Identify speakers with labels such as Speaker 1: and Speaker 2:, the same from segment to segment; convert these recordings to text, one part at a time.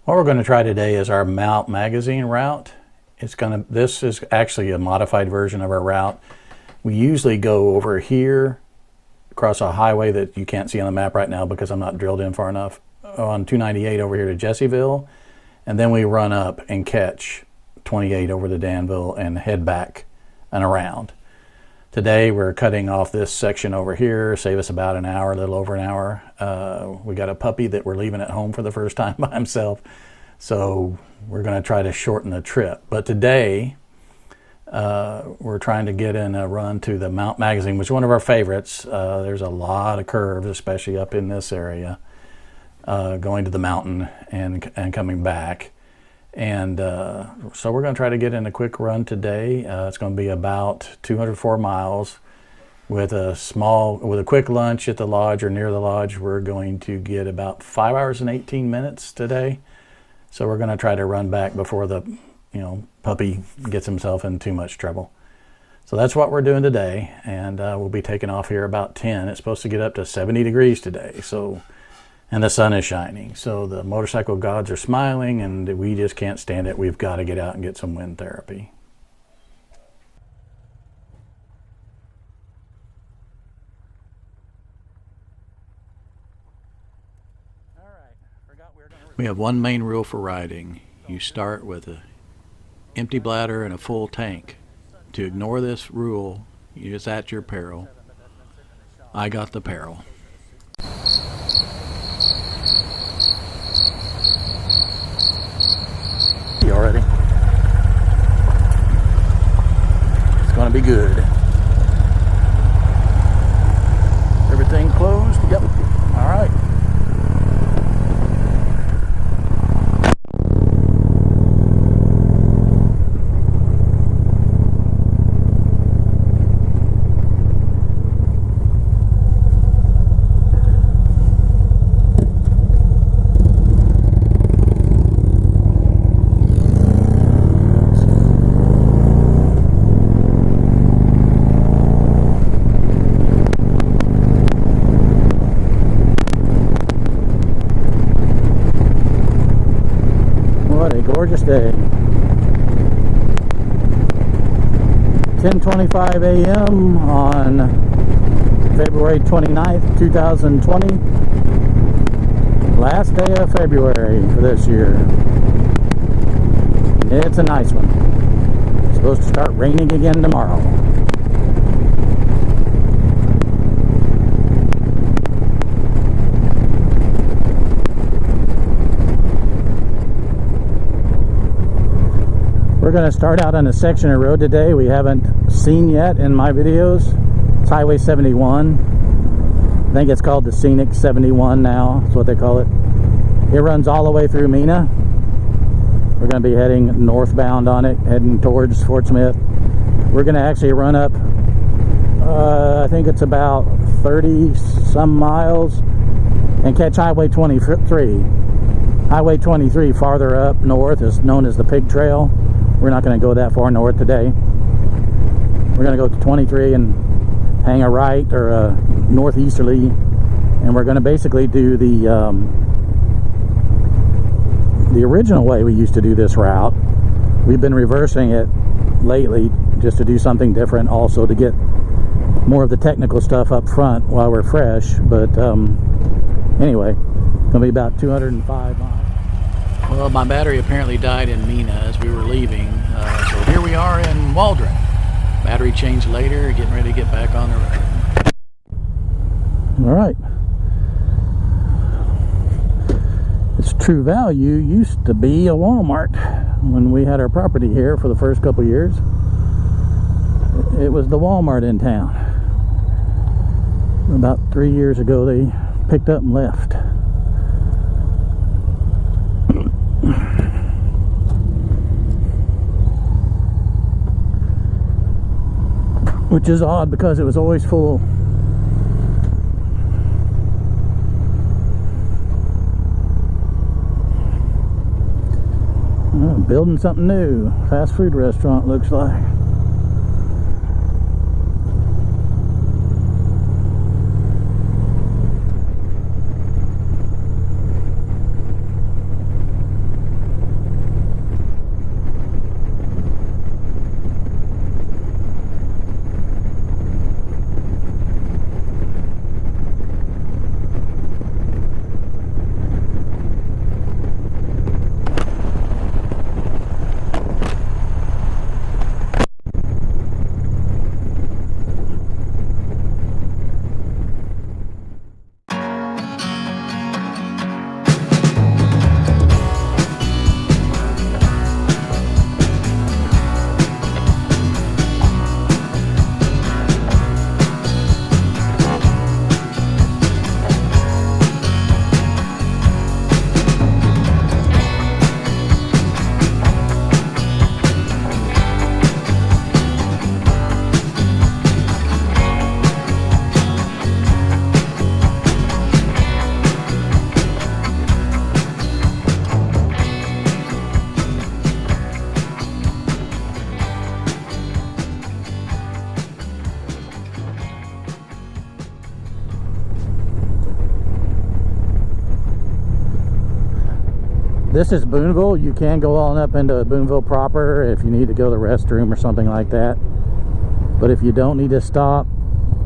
Speaker 1: What we're going to try today is our Mount Magazine route. This is actually a modified version of our route. We usually go over here across a highway that you can't see on the map right now because I'm not drilled in far enough, on 298 over here to Jessieville, and then we run up and catch 28 over to Danville and head back and around. Today we're cutting off this section over here, save us about an hour, a little over an hour. We got a puppy that we're leaving at home for the first time by himself, so we're going to try to shorten the trip. But today we're trying to get in a run to the Mount Magazine, which is one of our favorites. There's a lot of curves, especially up in this area, going to the mountain and coming back. And so we're going to try to get in a quick run today. It's going to be about 204 miles with a quick lunch at the lodge or near the lodge. We're going to get about 5 hours and 18 minutes today. So we're going to try to run back before the puppy gets himself in too much trouble. So that's what we're doing today, and we'll be taking off here about 10. It's supposed to get up to 70 degrees today, and the sun is shining. So the motorcycle gods are smiling, and we just can't stand it. We've got to get out and get some wind therapy. We have one main rule for riding. You start with an empty bladder and a full tank. To ignore this rule is at your peril. I got the peril. Already. It's going to be good. Everything closed? Yep. All right. Gorgeous day. 10:25 a.m. on February 29th, 2020. Last day of February for this year. It's a nice one. It's supposed to start raining again tomorrow. We're going to start out on a section of road today we haven't seen yet in my videos. It's Highway 71. I think it's called the Scenic 71 now. That's what they call it. It runs all the way through Mena. We're going to be heading northbound on it, heading towards Fort Smith. We're going to actually run up, I think it's about 30 some miles, and catch Highway 23. Highway 23 farther up north is known as the Pig Trail. We're not going to go that far north today. We're going to go to 23 and hang a right or a northeasterly, and we're going to basically do the original way we used to do this route. We've been reversing it lately just to do something different, also to get more of the technical stuff up front while we're fresh. But anyway, it's going to be about 205 miles. Well, my battery apparently died in Mena as we were leaving, so here we are in Waldron. Battery change later, getting ready to get back on the road. All right. This True Value used to be a Walmart when we had our property here for the first couple years. It was the Walmart in town. About 3 years ago, they picked up and left. Which is odd because it was always full. Building something new. Fast food restaurant looks like. This is Boonville. You can go on up into Boonville proper if you need to go to the restroom or something like that. But if you don't need to stop,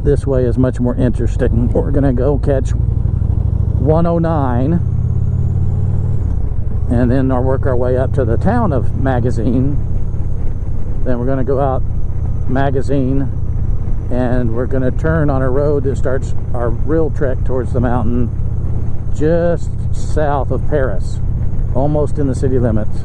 Speaker 1: this way is much more interesting. We're going to go catch 109 and then work our way up to the town of Magazine. Then we're going to go out Magazine and we're going to turn on a road that starts our real trek towards the mountain just south of Paris, almost in the city limits.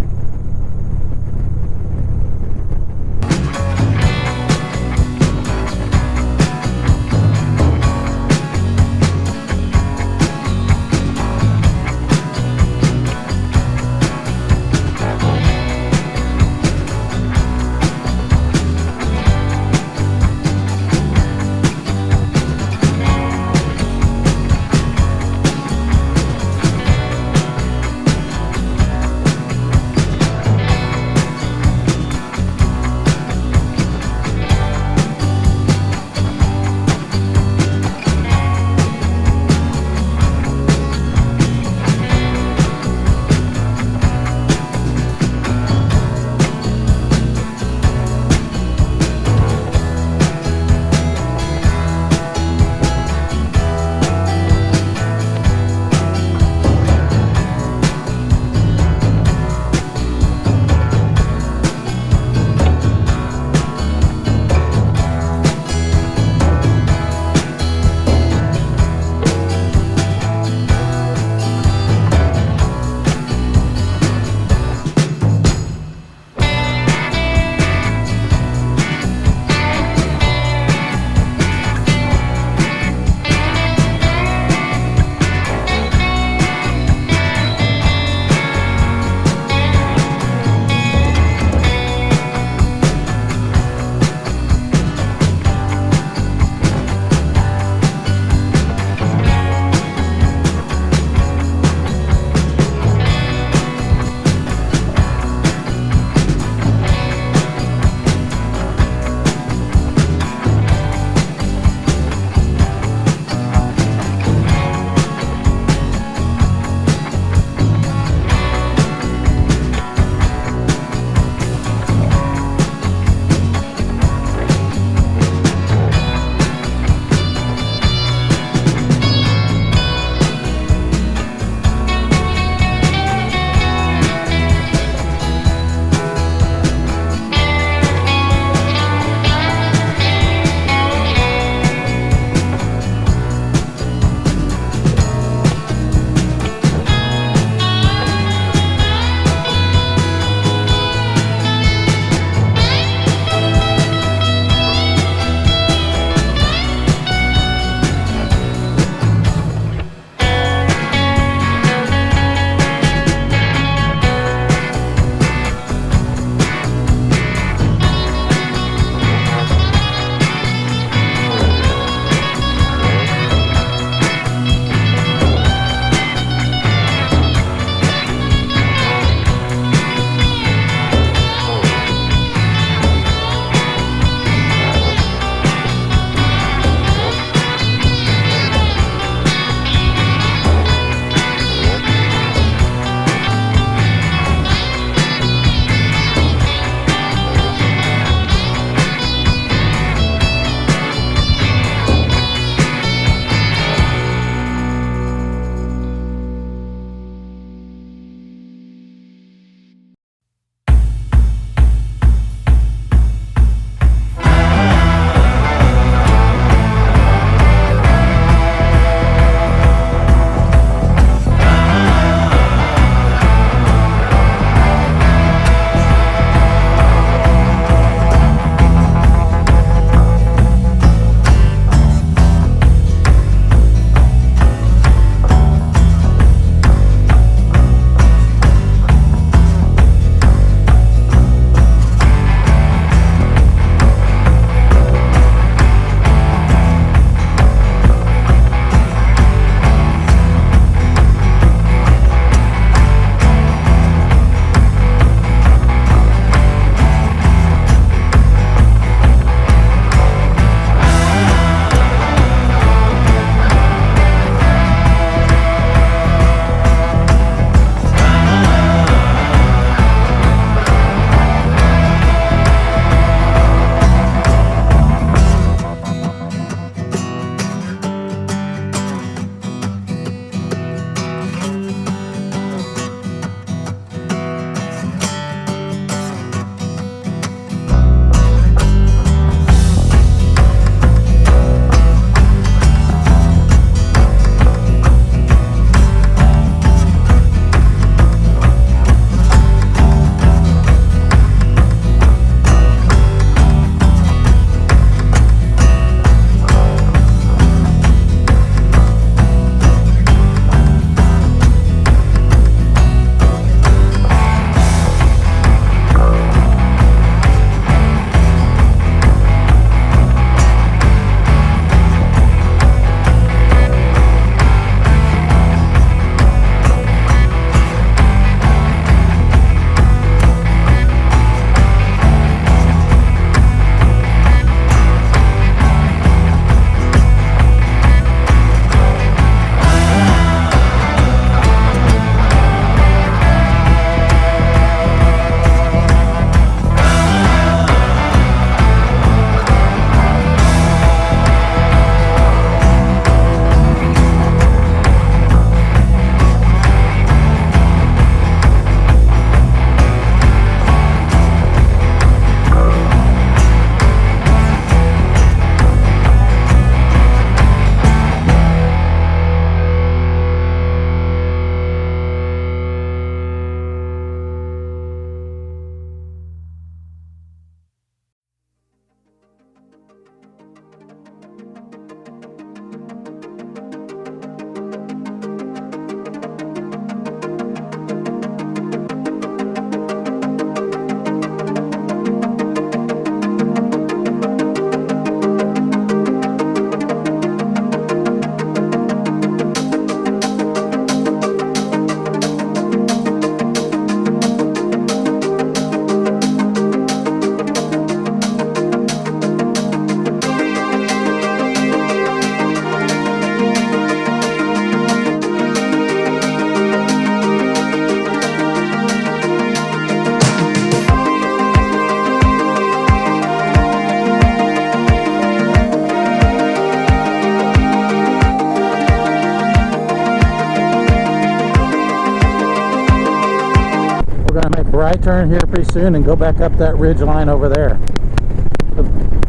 Speaker 1: right turn here pretty soon and go back up that ridge line over there.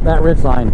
Speaker 1: That ridge line.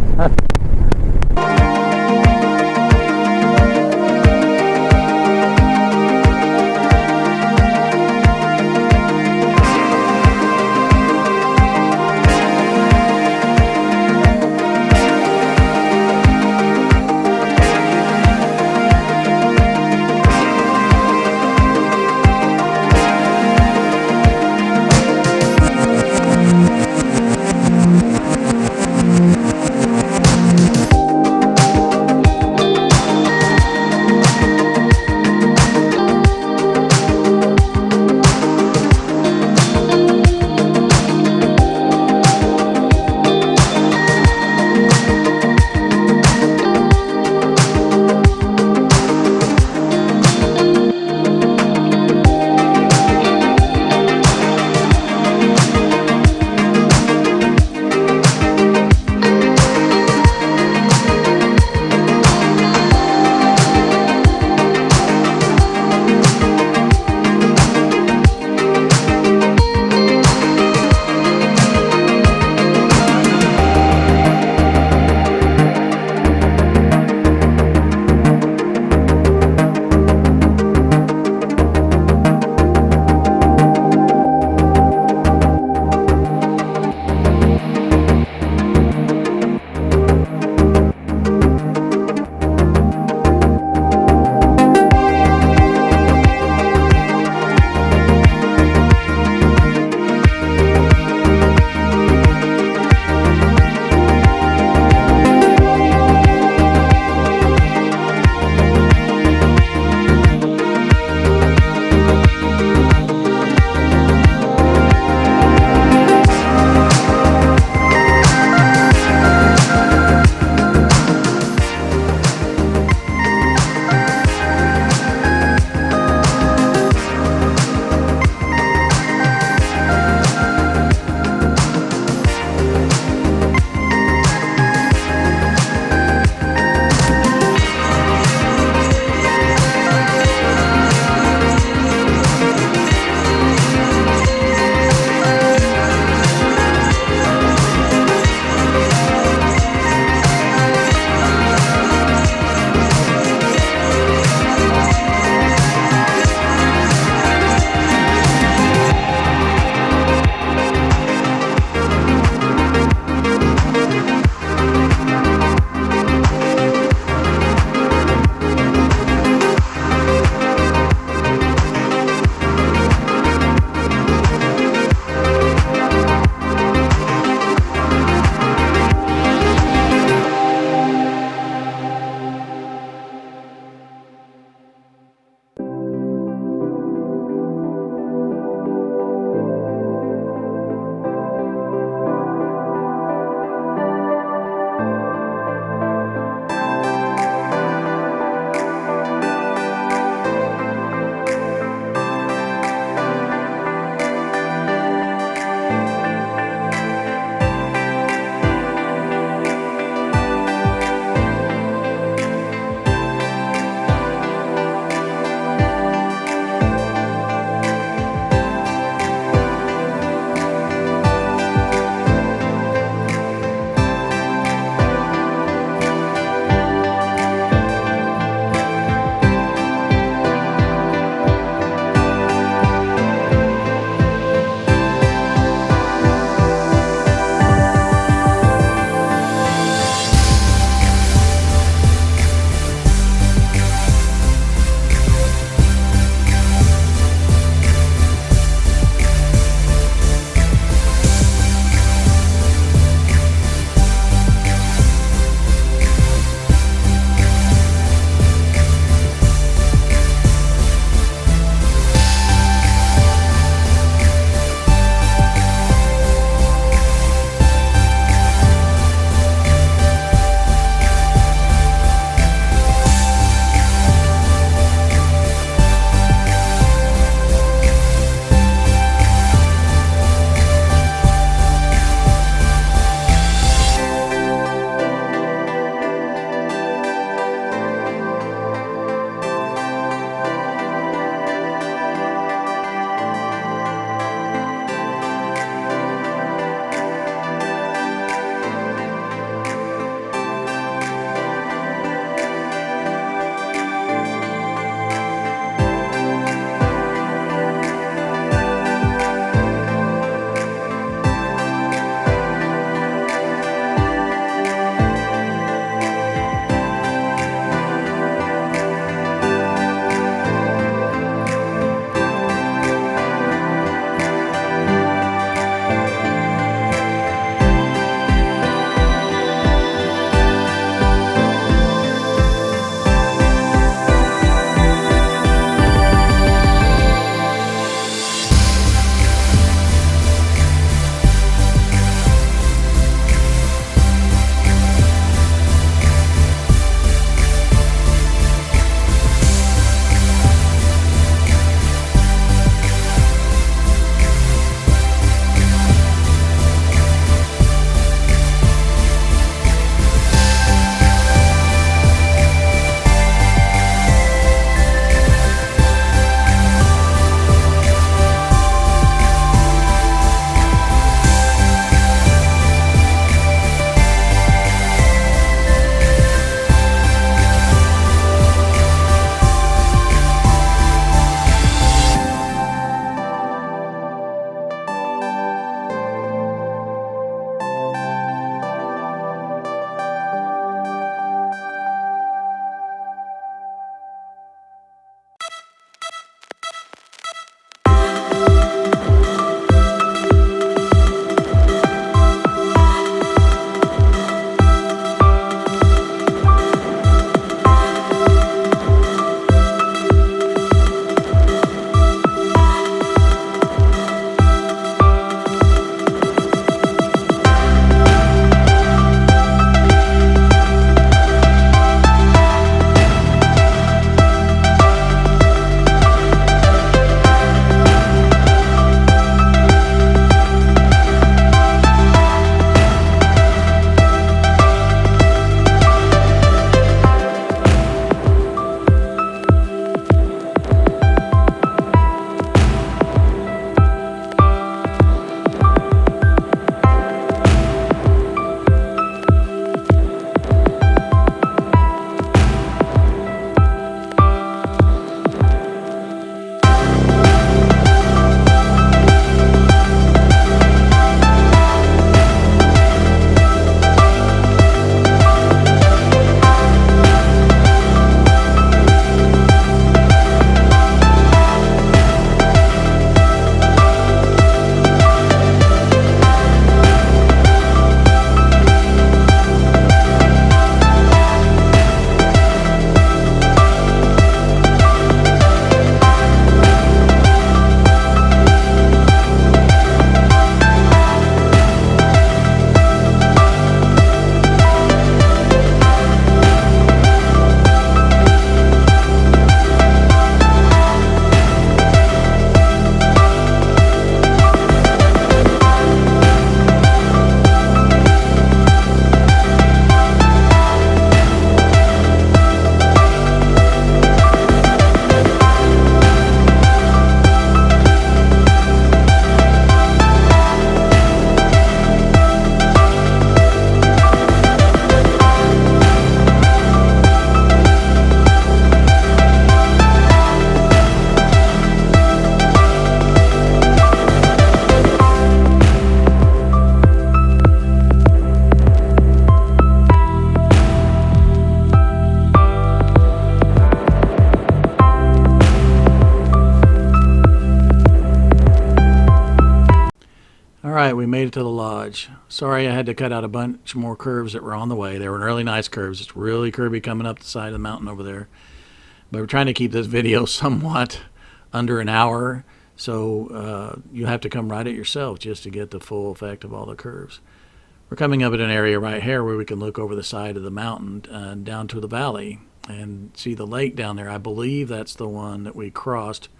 Speaker 1: right, we made it to the lodge. Sorry I had to cut out a bunch more curves that were on the way. They were really nice curves. It's really curvy coming up the side of the mountain over there. But we're trying to keep this video somewhat under an hour, so you have to come ride it yourself just to get the full effect of all the curves. We're coming up at an area right here where we can look over the side of the mountain down to the valley and see the lake down there. I believe that's the one that we crossed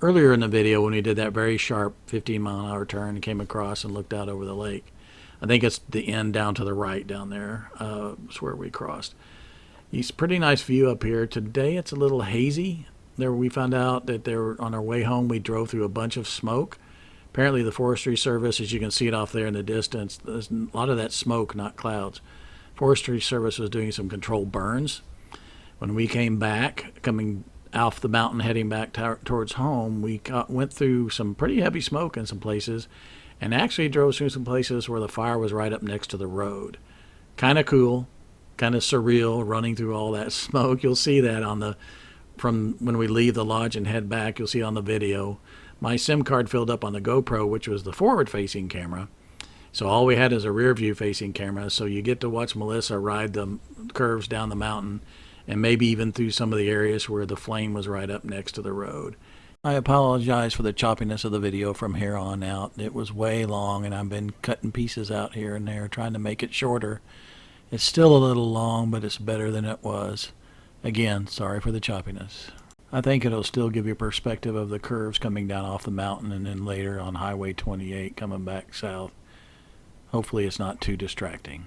Speaker 1: earlier in the video when we did that very sharp 15-mile-an-hour turn and came across and looked out over the lake. I think it's the end down to the right down there. Is where we crossed. It's a pretty nice view up here. Today it's a little hazy. There we found out that on our way home we drove through a bunch of smoke. Apparently the Forestry Service, as you can see it off there in the distance, there's a lot of that smoke, not clouds. Forestry Service was doing some controlled burns. When we came back, coming off the mountain heading back towards home, we went through some pretty heavy smoke in some places and actually drove through some places where the fire was right up next to the road. Kind of cool, kind of surreal running through all that smoke. You'll see that from when we leave the lodge and head back. You'll see on the video. My SIM card filled up on the GoPro, which was the forward-facing camera. So all we had is a rear-view facing camera, so you get to watch Melissa ride the curves down the mountain and maybe even through some of the areas where the flame was right up next to the road. I apologize for the choppiness of the video from here on out. It was way long, and I've been cutting pieces out here and there, trying to make it shorter. It's still a little long, but it's better than it was. Again, sorry for the choppiness. I think it'll still give you a perspective of the curves coming down off the mountain and then later on Highway 28 coming back south. Hopefully it's not too distracting.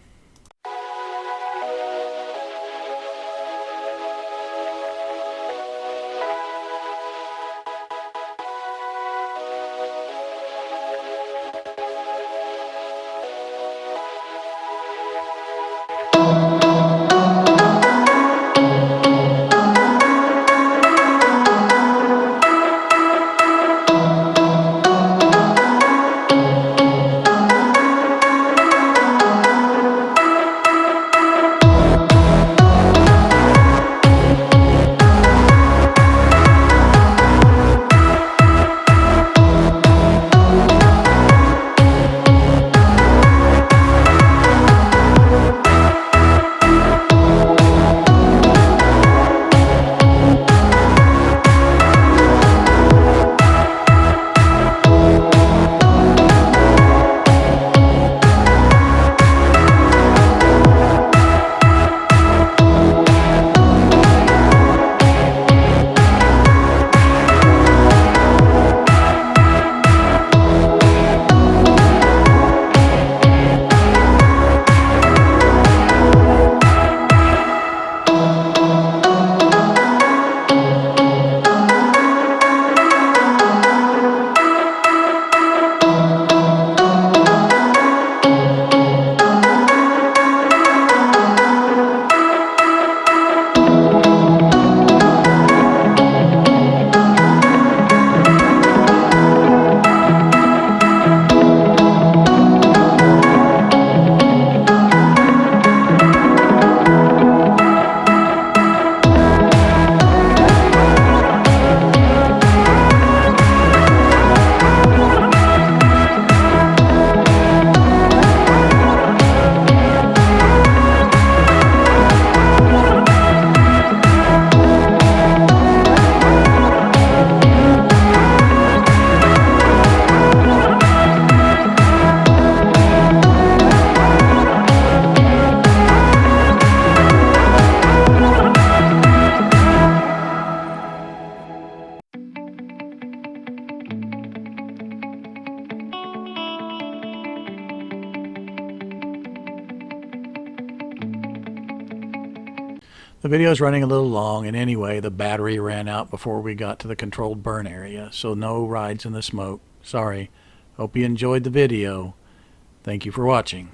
Speaker 1: The video is running a little long, and anyway, the battery ran out before we got to the controlled burn area, so no rides in the smoke. Sorry. Hope you enjoyed the video. Thank you for watching.